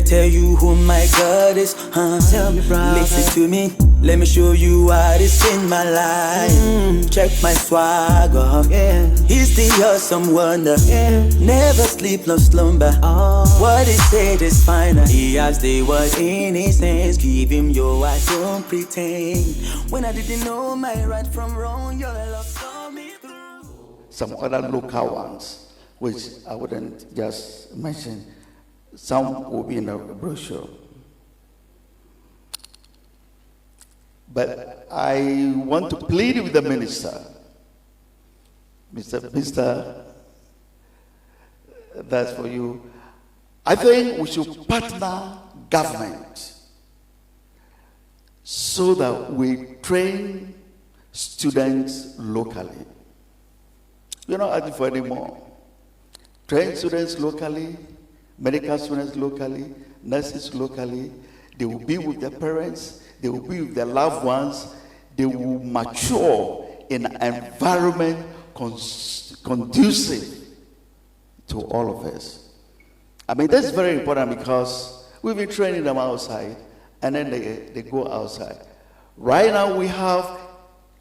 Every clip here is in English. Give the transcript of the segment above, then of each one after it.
tell you who my God is, Tell me, brother. Listen to me, let me show you what is in my life. Check my swagger, He's the awesome wonder, Never sleep, no slumber, What he said is final. He has the word in his hands. Give him your I don't pretend. When I didn't know my right from wrong, your love saw me through. Some other local ones, which I wouldn't just mention. Some will be in the brochure. But I want to plead with the minister. Mr. That's for you. I think we should partner government so that we train students locally. We're not asking for any more. Train students locally, medical students locally, nurses locally. They will be with their parents, they will be with their loved ones, they will mature in an environment conducive to all of us. I mean, that's very important because we've been training them outside and then they go outside. Right now we have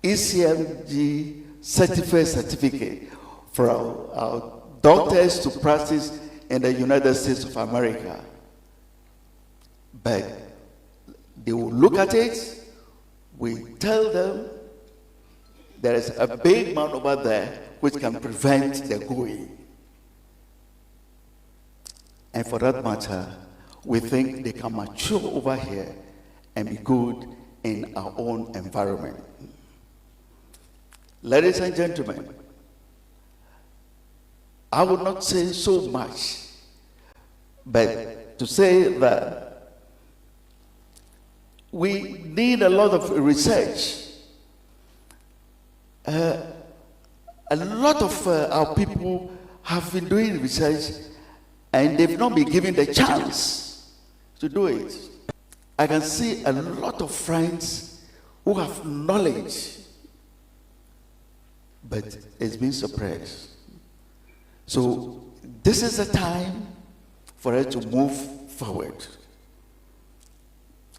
ECMG certificate for our doctors to practice in the United States of America. But they will look at it, we tell them there is a big man over there which can prevent the going. And for that matter, we think they can mature over here and be good in our own environment. Ladies and gentlemen, I would not say so much, but to say that we need a lot of research. A lot of our people have been doing research and they've not been given the chance to do it. I can see a lot of friends who have knowledge, but it's been suppressed. So this is the time for us to move forward.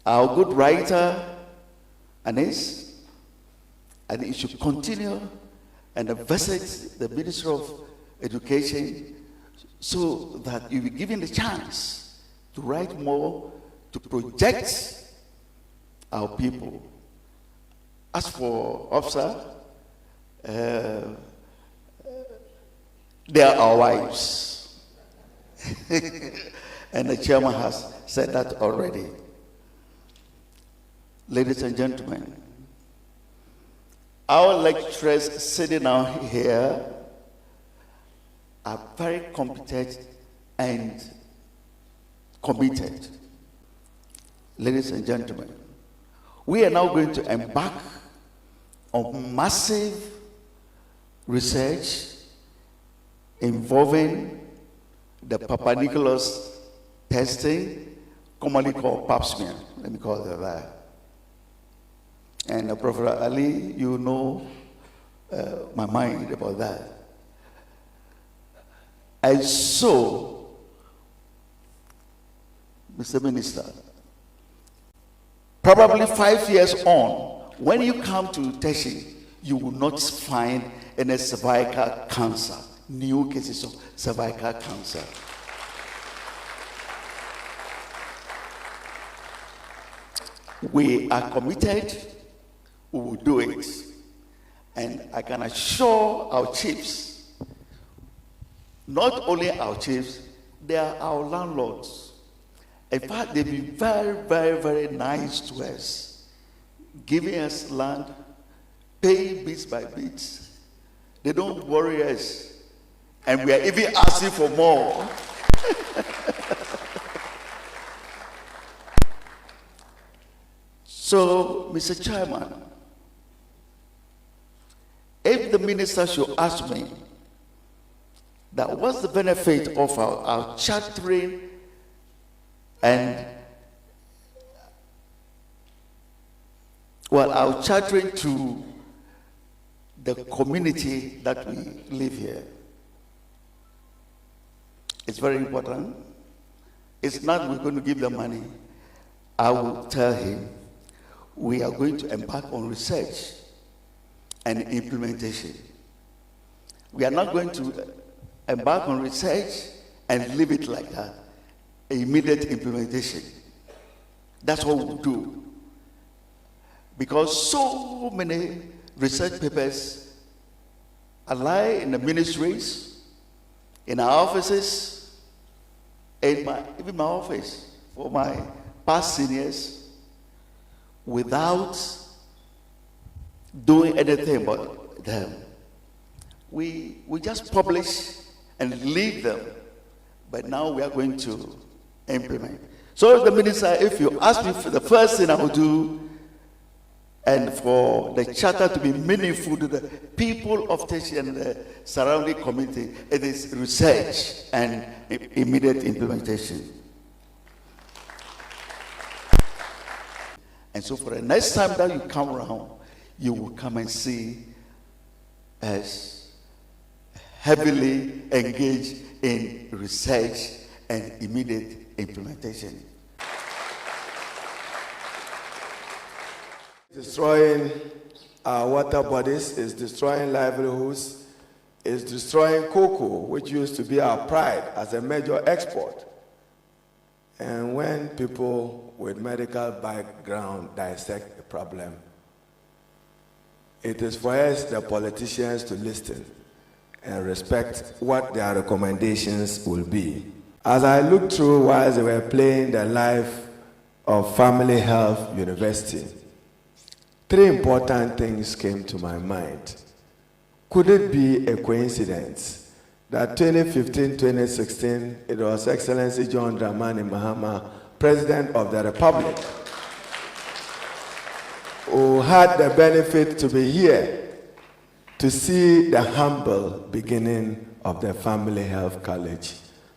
Our good writer, Anis, and he should continue and visit the Ministry of Education so that you'll be given the chance to write more, to project our people. As for officer, they are our wives. And the chairman has said that already. Ladies and gentlemen, our lecturers sitting out here are very competent and committed. Ladies and gentlemen, we are now going to embark on massive research involving the Papa Nicholas testing, commonly called pap smear. Let me call it that. And Prophet Ali, you know my mind about that. And so, Mr. Minister, probably 5 years on, when you come to Teshie, you will not find any cervical cancer, new cases of cervical cancer. We are committed. We will do it. And I can assure our chiefs, not only our chiefs, they are our landlords. In fact, they've been very, very, very nice to us, giving us land, paying bits by bits. They don't worry us. And we are even asking for more. So, Mr. Chairman, if the minister should ask me that what's the benefit of our chartering and our chartering to the community that we live here, it's very important. It's not we're going to give them money. I will tell him we are going to embark on research and implementation. We are not going to embark on research and leave it like that. Immediate implementation. That's what we'll do. Because so many research papers lie in the ministries, in our offices, even my office, for my past seniors, without doing anything about them. We just publish and leave them, but now we are going to implement. So the minister, if you ask me for the first thing I will do, and for the charter to be meaningful to the people of Teshie and the surrounding community, it is research and immediate implementation. And so for the next time that you come around, you will come and see us heavily engaged in research and immediate implementation. Destroying our water bodies, is destroying livelihoods, is destroying cocoa, which used to be our pride as a major export. And when people with medical background dissect the problem, it is for us, the politicians, to listen and respect what their recommendations will be. As I looked through while they were playing the life of Family Health University, three important things came to my mind. Could it be a coincidence that 2015-2016, it was Excellency John Dramani Mahama, President of the Republic, who had the benefit to be here to see the humble beginning of the Family Health College,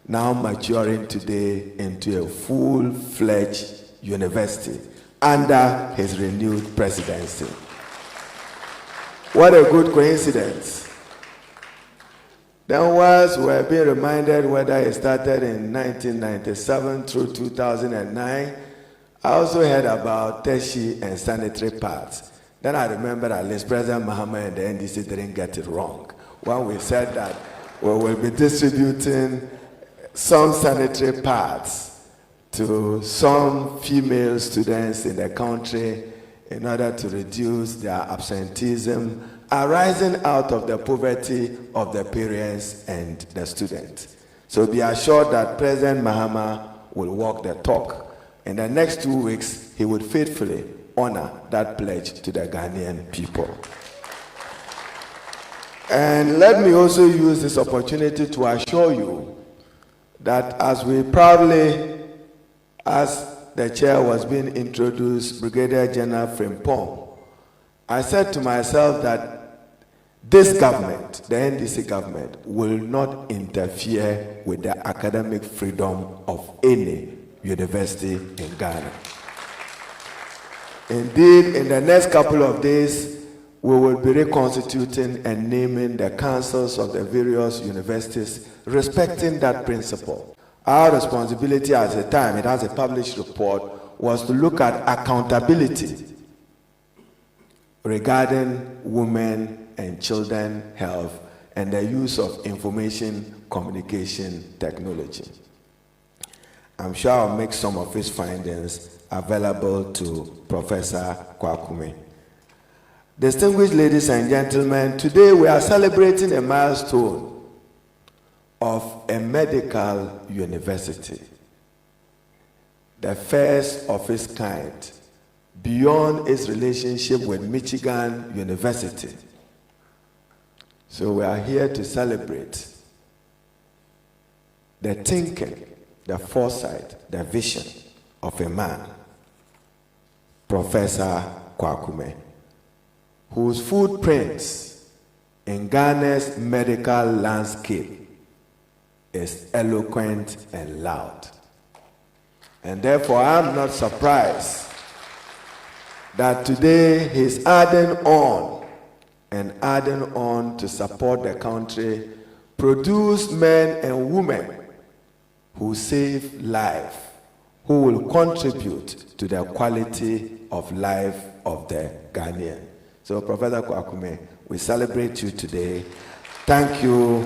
now maturing today into a full-fledged university under his renewed presidency. What a good coincidence. Then whilst we were being reminded whether it started in 1997 through 2009, I also heard about Teshie and sanitary pads. Then I remember at least President Mahama and the NDC didn't get it wrong when we said that we will be distributing some sanitary pads to some female students in the country in order to reduce their absenteeism arising out of the poverty of the parents and the students. So be assured that President Mahama will walk the talk. In the next 2 weeks, he would faithfully honor that pledge to the Ghanaian people. And let me also use this opportunity to assure you that as we proudly, as the chair was being introduced, Brigadier General Frimpong, I said to myself that this government, the NDC government, will not interfere with the academic freedom of any university in Ghana. Indeed, in the next couple of days, we will be reconstituting and naming the councils of the various universities respecting that principle. Our responsibility at the time, it has a published report, was to look at accountability regarding women and children health and the use of information communication technology. I'm sure I'll make some of his findings available to Professor Kwakume. Distinguished ladies and gentlemen, today we are celebrating a milestone of a medical university, the first of its kind, beyond its relationship with Michigan University. So we are here to celebrate the thinking, the foresight, the vision of a man, Professor Kwakume, whose footprints in Ghana's medical landscape is eloquent and loud. And therefore, I'm not surprised that today he's adding on and adding on to support the country, produce men and women who save life, who will contribute to the quality of life of the Ghanaian. So, Professor Kwakume, we celebrate you today. Thank you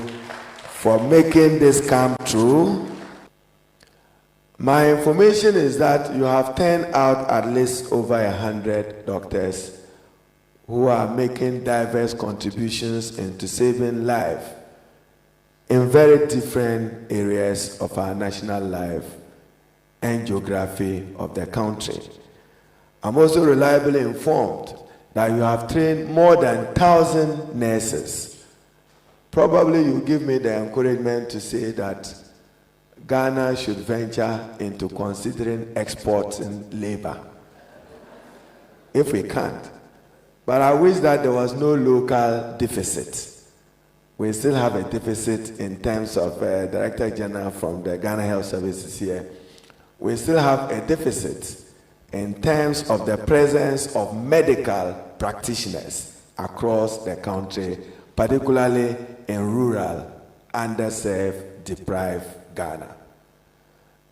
for making this come true. My information is that you have turned out at least over 100 doctors who are making diverse contributions into saving life in very different areas of our national life and geography of the country. I'm also reliably informed that you have trained more than 1,000 nurses. Probably you give me the encouragement to say that Ghana should venture into considering exporting labor, if we can't. But I wish that there was no local deficit. We still have a deficit in terms of Director General from the Ghana Health Services here. We still have a deficit in terms of the presence of medical practitioners across the country, particularly in rural, underserved, deprived Ghana.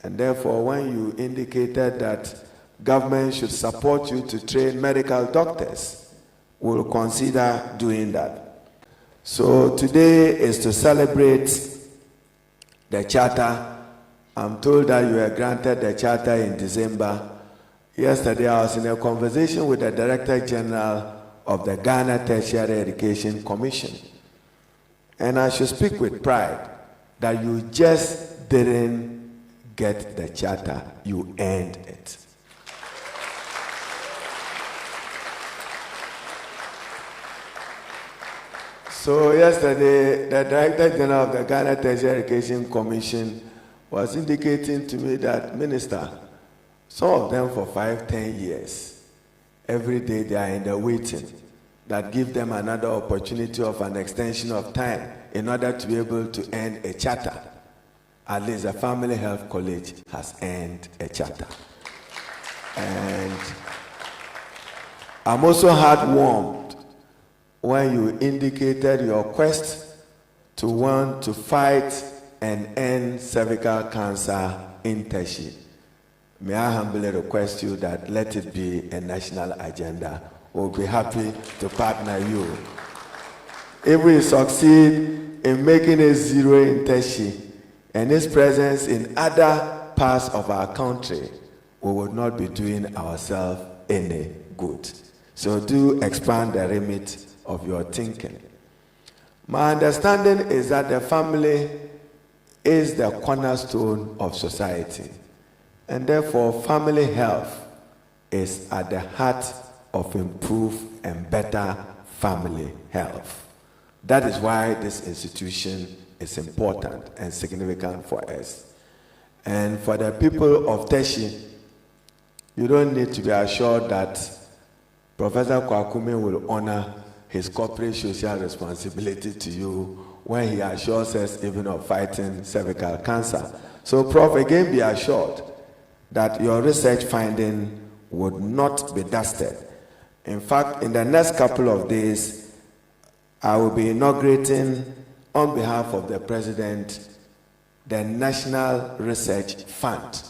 And therefore, when you indicated that government should support you to train medical doctors, we'll consider doing that. So today is to celebrate the charter. I'm told that you were granted the charter in December. Yesterday I was in a conversation with the Director General of the Ghana Tertiary Education Commission. And I should speak with pride that you just didn't get the charter, you earned it. So yesterday, the Director General of the Ghana Tertiary Education Commission was indicating to me that, Minister, some of them for 5-10 years, every day they are in the waiting, that give them another opportunity of an extension of time in order to be able to earn a charter. At least the Family Health College has earned a charter. And I'm also heartwarmed when you indicated your quest to want to fight and end cervical cancer in Teshie. May I humbly request you that let it be a national agenda. We'll be happy to partner you. If we succeed in making it zero in Teshie and its presence in other parts of our country, we would not be doing ourselves any good. So do expand the remit of your thinking. My understanding is that the family is the cornerstone of society, and therefore family health is at the heart of improved and better family health. That is why this institution is important and significant for us. And for the people of Teshie, you don't need to be assured that Professor Kwakume will honor his corporate social responsibility to you when he assures us even of fighting cervical cancer. So, Prof, again be assured that your research finding would not be dusted. In fact, in the next couple of days, I will be inaugurating, on behalf of the President, the National Research Fund.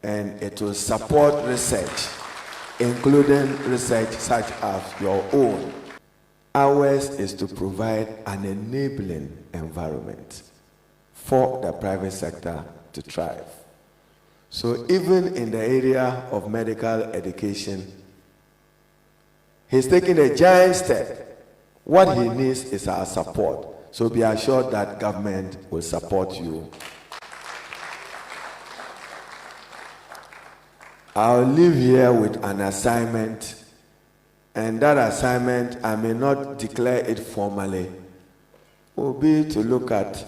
And it will support research, including research such as your own. Ours is to provide an enabling environment for the private sector to thrive. So even in the area of medical education, he's taking a giant step. What he needs is our support. So be assured that government will support you. I'll leave here with an assignment. And that assignment, I may not declare it formally, will be to look at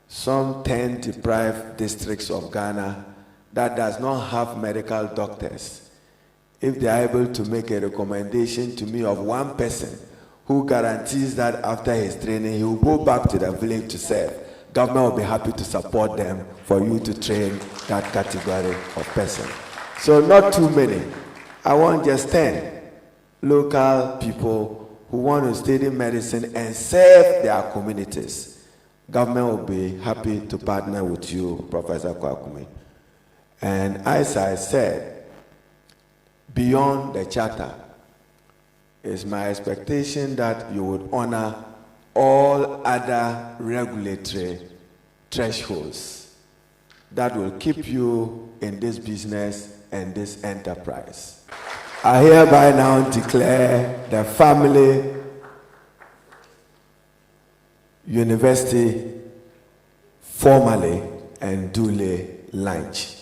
some 10 deprived districts of Ghana that does not have medical doctors. If they are able to make a recommendation to me of one person who guarantees that after his training, he will go back to the village to serve, government will be happy to support them for you to train that category of person. So not too many. I want just 10. Local people who want to study medicine and serve their communities. government will be happy to partner with you, Professor Kwakumi. And as I said, beyond the charter, it's my expectation that you would honor all other regulatory thresholds that will keep you in this business and this enterprise. I hereby now declare the family university formally and duly launched.